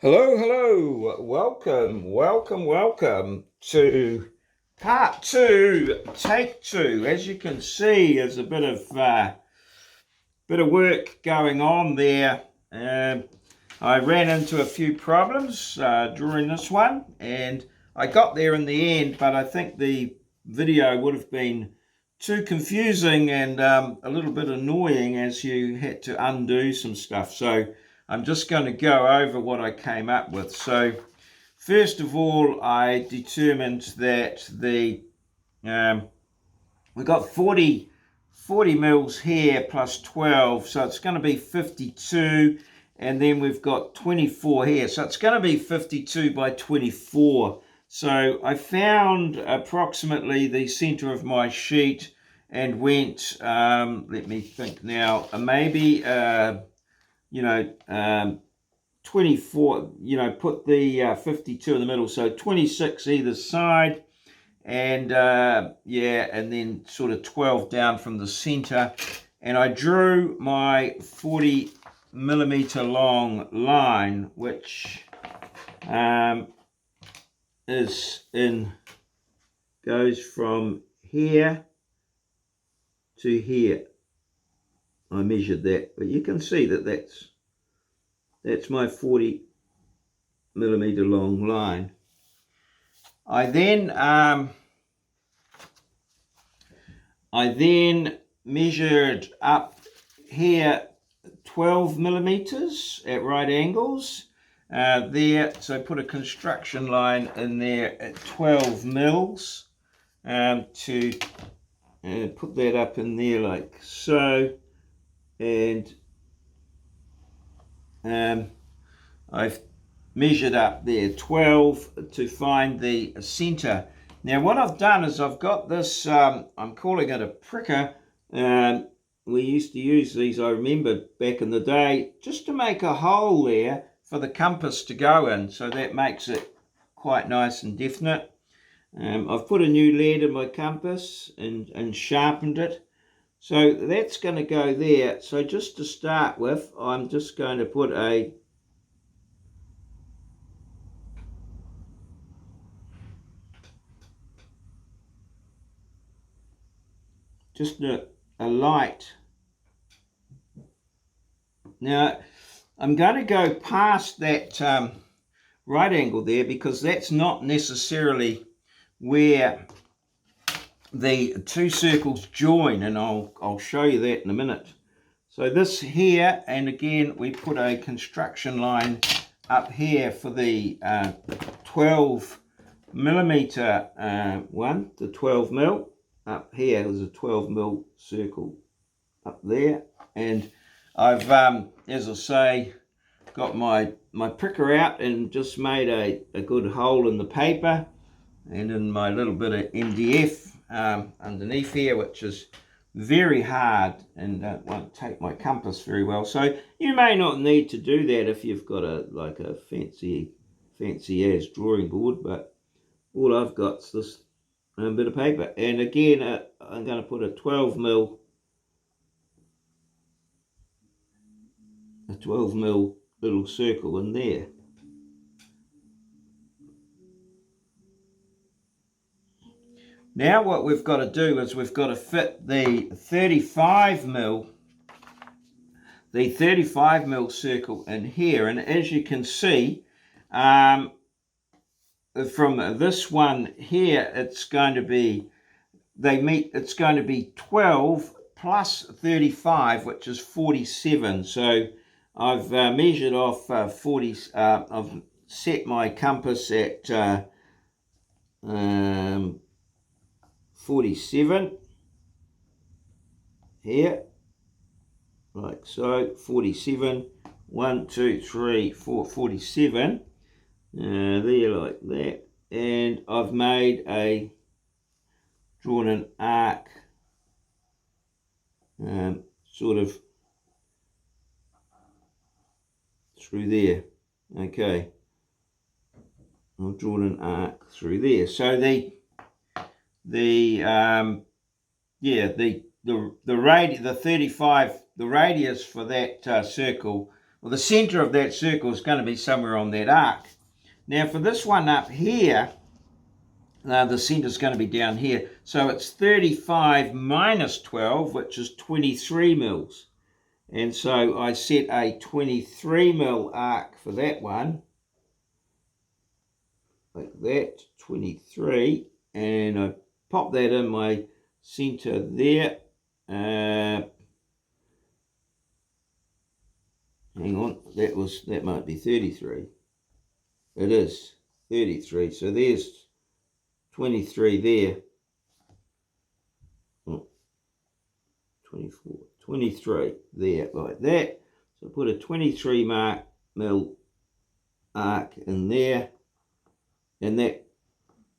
Hello, hello. Welcome to part two, take two. As you can see, there's a bit of work going on there. I ran into a few problems during this one, and I got there in the end, but I think the video would have been too confusing and a little bit annoying as you had to undo some stuff. So I'm just going to go over what I came up with. So first of all, I determined that we got 40 mils here plus 12, so it's going to be 52, and then we've got 24 here, so it's going to be 52 by 24. So I found approximately the center of my sheet and went, let me think now, maybe 24, put the 52 in the middle, so 26 either side, and and then sort of 12 down from the center. And I drew my 40 millimeter long line, which goes from here to here. I measured that, but you can see that that's my 40 millimeter long line. I then measured up here 12 millimeters at right angles there, so I put a construction line in there at 12 mils to put that up in there like so, and I've measured up there 12 to find the center. Now what I've done is I've got this, I'm calling it a pricker. We used to use these, I remember back in the day, just to make a hole there for the compass to go in, so that makes it quite nice and definite. I've put a new lead in my compass and sharpened it, so that's going to go there. So just to start with, I'm just going to put a light. Now I'm going to go past that right angle there, because that's not necessarily where the two circles join, and I'll show you that in a minute. So this here, and again we put a construction line up here for the 12 millimeter one, the 12 mil. Up here there's a 12 mil circle up there, and I've as I say, got my pricker out and just made a good hole in the paper and in my little bit of MDF underneath here, which is very hard and won't take my compass very well. So you may not need to do that if you've got a fancy as drawing board, but all I've got is this bit of paper. And again, I'm going to put a 12 mil little circle in there. Now what we've got to do is we've got to fit the 35 mil circle in here, and as you can see, from this one here, it's going to be 12 plus 35, which is 47. So I've measured off 40. I've set my compass at 47 here, like so. 47. 1, 2, 3, 4. 47. There, like that. And I've drawn an arc sort of through there. Okay, I've drawn an arc through there. So the radius for that circle, or the center of that circle is going to be somewhere on that arc. Now for this one up here, the center is going to be down here. So it's 35 minus 12, which is 23 mils. And so I set a 23 mil arc for that one. Like that, 23. And I pop that in my center there. Hang on, that might be 33. It is 33. So there's 23 there. Oh, 24, 23 there, like that. So put a 23 mil arc in there, and that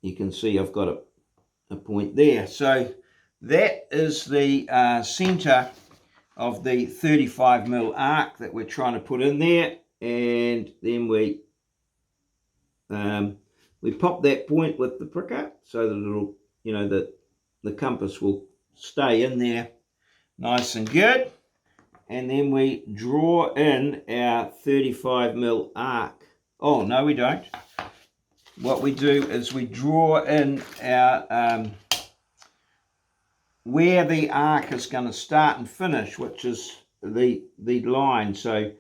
you can see I've got a point there. So that is the center of the 35 mil arc that we're trying to put in there, and then we pop that point with the pricker so that it'll, you know, the compass will stay in there nice and good. And then we draw in our 35 mil arc. Oh, no, we don't. What we do is we draw in our where the arc is going to start and finish, which is the line. So,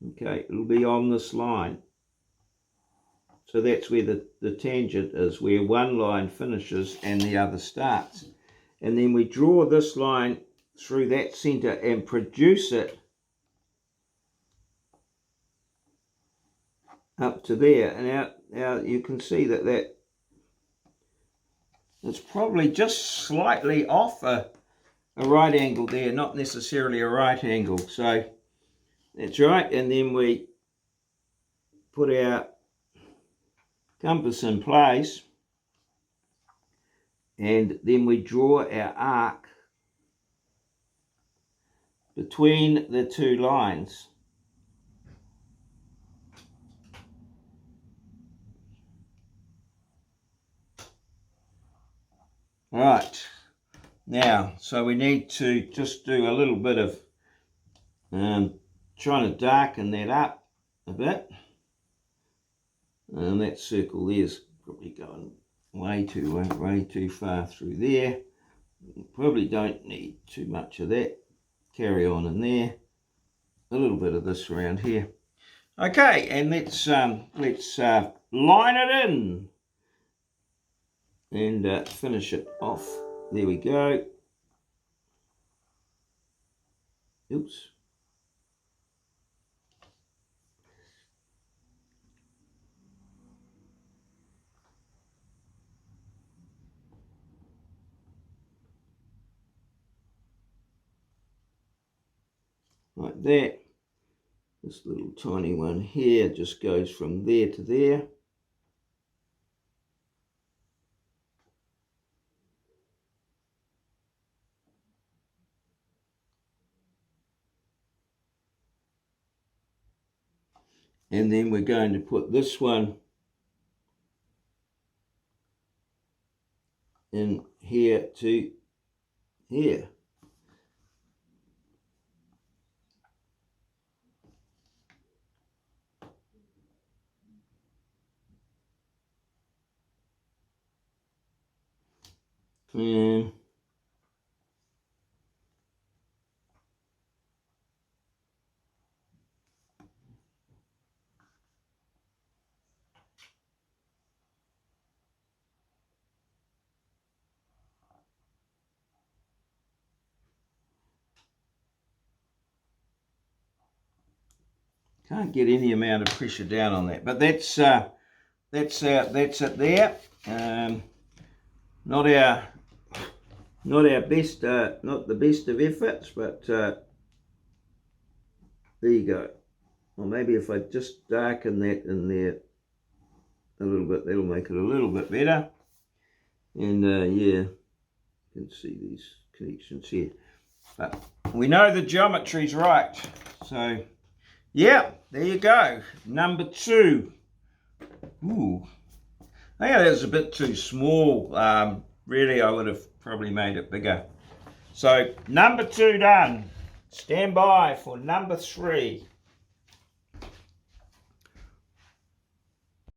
okay, it'll be on this line. So that's where the tangent is, where one line finishes and the other starts. And then we draw this line through that center and produce it up to there. And now you can see that it's probably just slightly off a right angle there, not necessarily a right angle. So that's right. And then we put our compass in place, and then we draw our arc between the two lines. Right, now, so we need to just do a little bit of trying to darken that up a bit. And that circle there is probably going way too far through there. Probably don't need too much of that. Carry on in there. A little bit of this around here. Okay, and let's line it in and finish it off. There we go. Oops. Like that. This little tiny one here just goes from there to there. And then we're going to put this one in here to here. And can't get any amount of pressure down on that, but that's it there. Not our best, not the best of efforts, but there you go. Or maybe if I just darken that in there a little bit, that'll make it a little bit better. And yeah, you can see these connections here. But we know the geometry's right. So yeah, there you go. Number 2. Ooh, I think that was a bit too small. Really, I would have probably made it bigger. So number 2 done. Stand by for number 3.